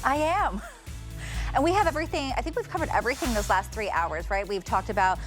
I am. And we have everything, I think we've covered everything those last 3 hours, right? We've talked about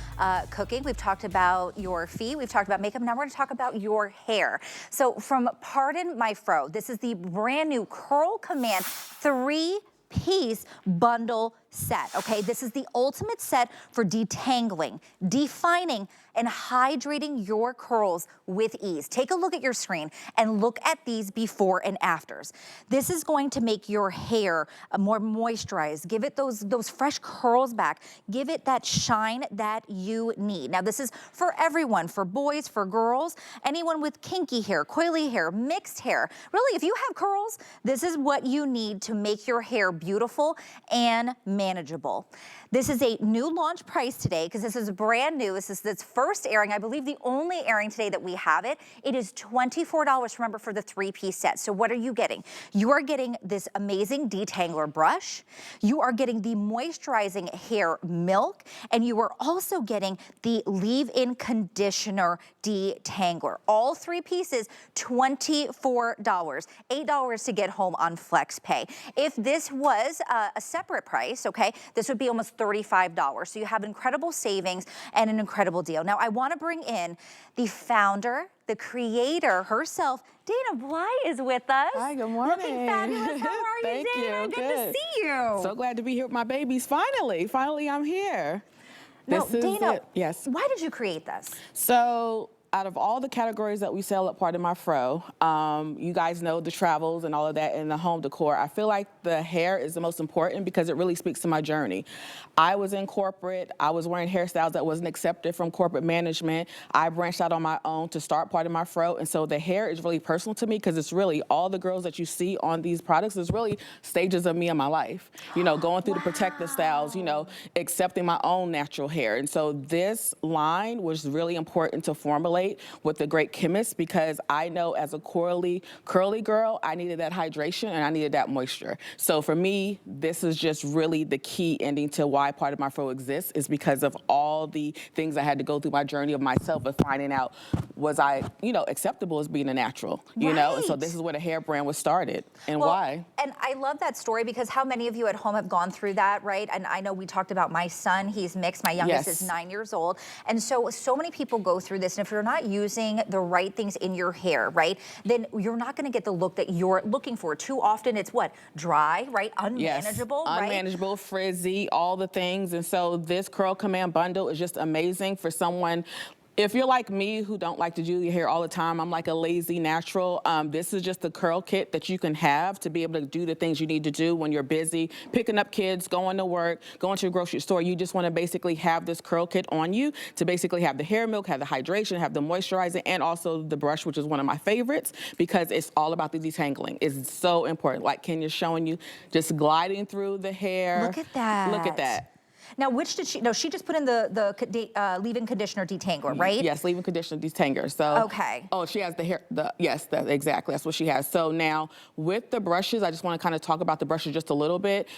cooking, we've talked about your feet, we've talked about makeup, now we're gonna talk about your hair. So from Pardon My Fro, this is the brand new Curl Command 3-piece bundle set, okay? This is the ultimate set for detangling, defining, and hydrating your curls with ease. Take a look at your screen and look at these before and afters. This is going to make your hair more moisturized, give it those fresh curls back, give it that shine that you need. Now this is for everyone, for boys, for girls, anyone with kinky hair, coily hair, mixed hair. Really, if you have curls, this is what you need to make your hair beautiful and manageable. This is a new launch price today because this is brand new. This is its first airing, I believe the only airing today that we have it. It is $24, remember, for the 3-piece set. So what are you getting? You are getting this amazing Detangler brush. You are getting the moisturizing hair milk, and you are also getting the leave-in conditioner detangler. All 3 pieces, $24, $8 to get home on FlexPay. If this was a separate price, okay, this would be almost $35. So you have incredible savings and an incredible deal. Now I want to bring in the founder, the creator herself. Dana Bly is with us. Hi, good morning. Looking fabulous. How are you, Thank Dana? you. Good to see you. So glad to be here with my babies. Finally I'm here. Now, This is Dana, it. Yes. why did you create this? So, out of all the categories that we sell at Pardon My Fro, you guys know the travels and all of that and the home decor. I feel like the hair is the most important because it really speaks to my journey. I was in corporate. I was wearing hairstyles that wasn't accepted from corporate management. I branched out on my own to start Pardon My Fro, and so the hair is really personal to me because it's really all the girls that you see on these products is really stages of me in my life. You know, going through the protective styles, you know, accepting my own natural hair. And so this line was really important to formulate with the great chemist because I know as a curly girl, I needed that hydration and I needed that moisture. So for me, this is just really the key ending to why Pardon My Fro exists is because of all the things I had to go through my journey of myself of finding out was I, you know, acceptable as being a natural, you know? And so this is where the hair brand was started and why. And I love that story because how many of you at home have gone through that, right? And I know we talked about my son, he's mixed, my youngest is 9 years old. And so many people go through this, and if you're not using the right things in your hair, right, then you're not gonna get the look that you're looking for. Too often it's what? Dry, right? Unmanageable, right? Unmanageable, frizzy, all the things. And so this Curl Command bundle is just amazing for someone. If you're like me who don't like to do your hair all the time, I'm like a lazy natural. This is just the curl kit that you can have to be able to do the things you need to do when you're busy, picking up kids, going to work, going to the grocery store. You just want to basically have this curl kit on you to basically have the hair milk, have the hydration, have the moisturizing, and also the brush, which is one of my favorites because it's all about the detangling. It's so important. Like Kenya's showing you, just gliding through the hair. Look at that. Look at that. Now, which did she, no, she just put in the leave-in conditioner detangler, right? Yes, leave-in conditioner detangler. So, okay. Oh, she has the hair, yes, exactly, that's what she has. So now, with the brushes, I just want to kind of talk about the brushes just a little bit.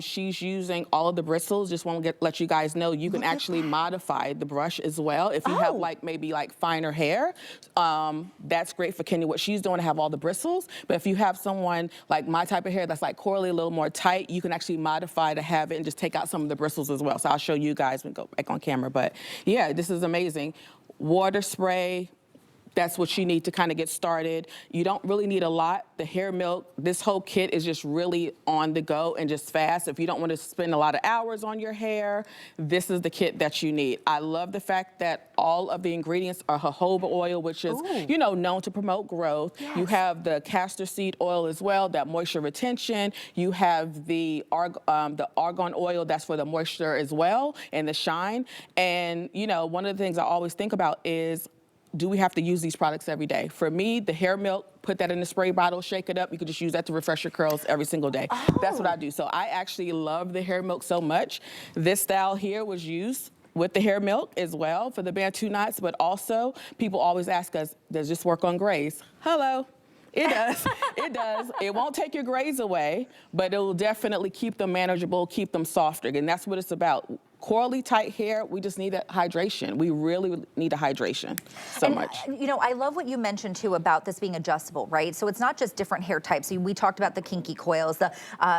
She's using all of the bristles. Just want to let you guys know, you can actually modify the brush as well. If you have like, maybe like finer hair, that's great for Kenya. What she's doing to have all the bristles, but if you have someone like my type of hair that's like curly, a little more tight, you can actually modify to have it and just take out some of the bristles as well. So I'll show you guys when we go back on camera. But yeah, this is amazing. Water spray, that's what you need to kind of get started. You don't really need a lot. The hair milk, this whole kit is just really on the go and just fast. If you don't want to spend a lot of hours on your hair, this is the kit that you need. I love the fact that all of the ingredients are jojoba oil, which is, you know, known to promote growth. Yes. You have the castor seed oil as well, that moisture retention. You have the argan oil, that's for the moisture as well and the shine. And, you know, one of the things I always think about is, do we have to use these products every day? For me, the hair milk, put that in a spray bottle, shake it up. You can just use that to refresh your curls every single day. That's what I do. So I actually love the hair milk so much. This style here was used with the hair milk as well for the Bantu knots, but also people always ask us, does this work on grays? Hello. It does. It does. It won't take your grays away, but it will definitely keep them manageable, keep them softer. And that's what it's about. Corally tight hair, we just need that hydration. We really need a hydration so much. You know, I love what you mentioned too about this being adjustable, right? So it's not just different hair types. We talked about the kinky coils,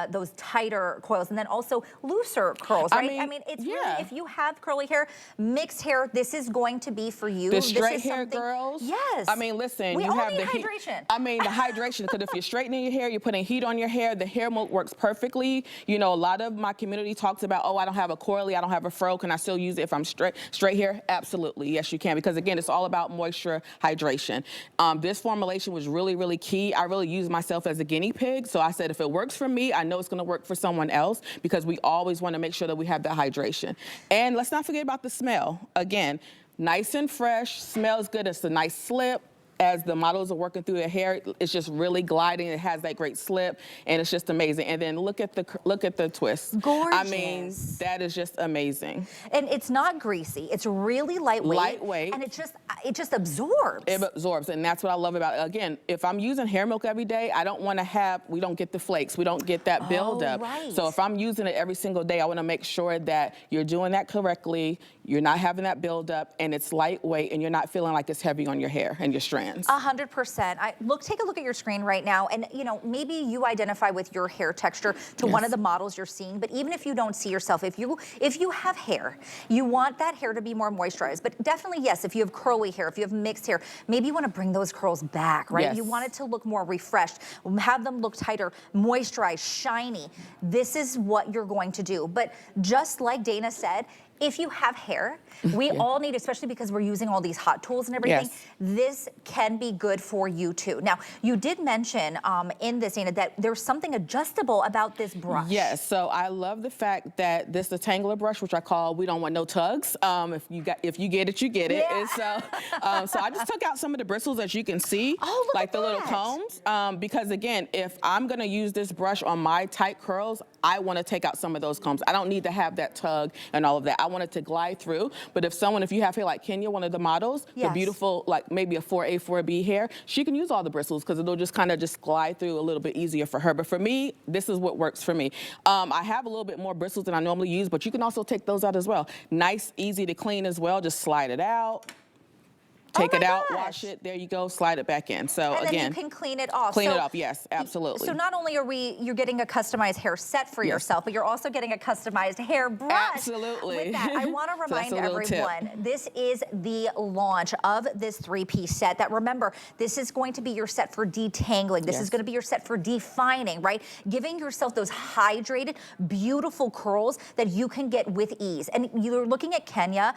those tighter coils, and then also looser curls, right? I mean, it's really, if you have curly hair, mixed hair, this is going to be for you. The straight hair girls. Yes. I mean, listen, we you all have need the hydration. I mean, the hydration, because if you're straightening your hair, you're putting heat on your hair, the hair works perfectly. You know, a lot of my community talks about, oh, I don't have a coily, I don't have a fro, can I still use it if I'm straight hair? Absolutely, yes, you can, because again, it's all about moisture, hydration. This formulation was really, really key. I really used myself as a guinea pig, so I said, if it works for me, I know it's gonna work for someone else, because we always wanna make sure that we have that hydration. And let's not forget about the smell. Again, nice and fresh, smells good, it's a nice slip. As the models are working through their hair, it's just really gliding. It has that great slip, and it's just amazing. And then look at the twist. Gorgeous. I mean, that is just amazing. And it's not greasy. It's really lightweight. Lightweight. And it just absorbs. It absorbs, and that's what I love about it. Again, if I'm using hair milk every day, I don't want to have. We don't get the flakes. We don't get that buildup. Right. So if I'm using it every single day, I want to make sure that you're doing that correctly. You're not having that buildup, and it's lightweight, and you're not feeling like it's heavy on your hair and your strands. 100%. Take a look at your screen right now, and you know, maybe you identify with your hair texture to one of the models you're seeing, but even if you don't see yourself, if you have hair, you want that hair to be more moisturized. But definitely, yes, if you have curly hair, if you have mixed hair, maybe you want to bring those curls back, right? Yes. You want it to look more refreshed, have them look tighter, moisturized, shiny. This is what you're going to do. But just like Dana said, if you have hair, we all need, especially because we're using all these hot tools and everything, this can be good for you too. Now, you did mention in this, Dana, that there's something adjustable about this brush. Yes, so I love the fact that this Detangler brush, which I call "We Don't Want No Tugs." If you get it, you get it. And so I just took out some of the bristles, as you can see, like the little combs, because again, if I'm gonna use this brush on my tight curls, I want to take out some of those combs. I don't need to have that tug and all of that. I want it to glide through. But if you have hair like Kenya, one of the models, the beautiful, like maybe a 4A, 4B hair, she can use all the bristles because it'll just kind of just glide through a little bit easier for her. But for me, this is what works for me. I have a little bit more bristles than I normally use, but you can also take those out as well. Nice, easy to clean as well. Just slide it out. Take it out, wash it, there you go, slide it back in. So and again, then you can clean it off. Clean it off, yes, absolutely. So not only you're getting a customized hair set for yourself, but you're also getting a customized hair brush. Absolutely. With that, I want to remind everyone, this is the launch of this 3-piece set that, remember, this is going to be your set for detangling. This is going to be your set for defining, right? Giving yourself those hydrated, beautiful curls that you can get with ease. And you're looking at Kenya,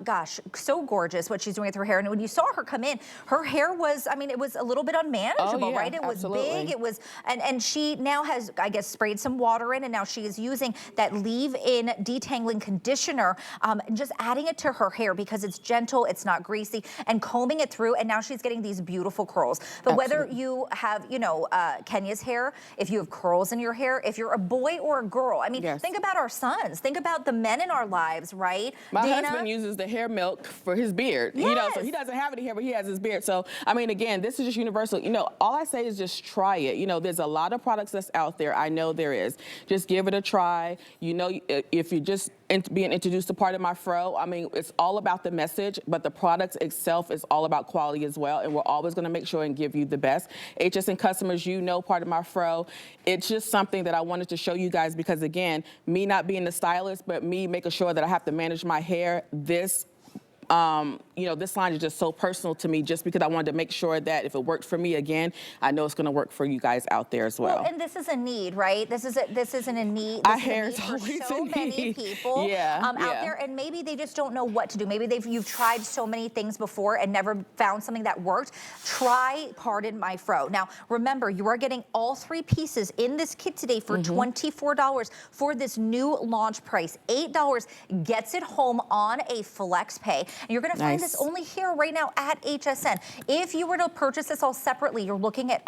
gosh, so gorgeous what she's doing with her hair. And when you saw her come in, her hair was, I mean, it was a little bit unmanageable, right? It was big, it was, and she now has, I guess, sprayed some water in, and now she is using that leave-in detangling conditioner, and just adding it to her hair because it's gentle, it's not greasy, and combing it through, and now she's getting these beautiful curls. But whether you have, you know, Kenya's hair, if you have curls in your hair, if you're a boy or a girl, I mean, think about our sons, think about the men in our lives, right? My husband uses the hair milk for his beard, you know, so he doesn't have any hair, but he has his beard. So, I mean, again, this is just universal. You know, all I say is just try it. You know, there's a lot of products that's out there. I know there is. Just give it a try. You know, if you're just being introduced to Pardon My Fro, I mean, it's all about the message, but the product itself is all about quality as well, and we're always going to make sure and give you the best. HSN customers, you know Pardon My Fro. It's just something that I wanted to show you guys because, again, me not being the stylist, but me making sure that I have to manage my hair, you know, this line is just so personal to me just because I wanted to make sure that if it worked for me, again, I know it's going to work for you guys out there as well. And this is a need, right? This isn't a need. Our hair is always for so many people out there, and maybe they just don't know what to do. Maybe you've tried so many things before and never found something that worked. Try Pardon My Fro. Now, remember, you are getting all 3 pieces in this kit today for $24 for this new launch price. $8 gets it home on a flex pay. And you're going to find this only here right now at HSN. If you were to purchase this all separately, you're looking at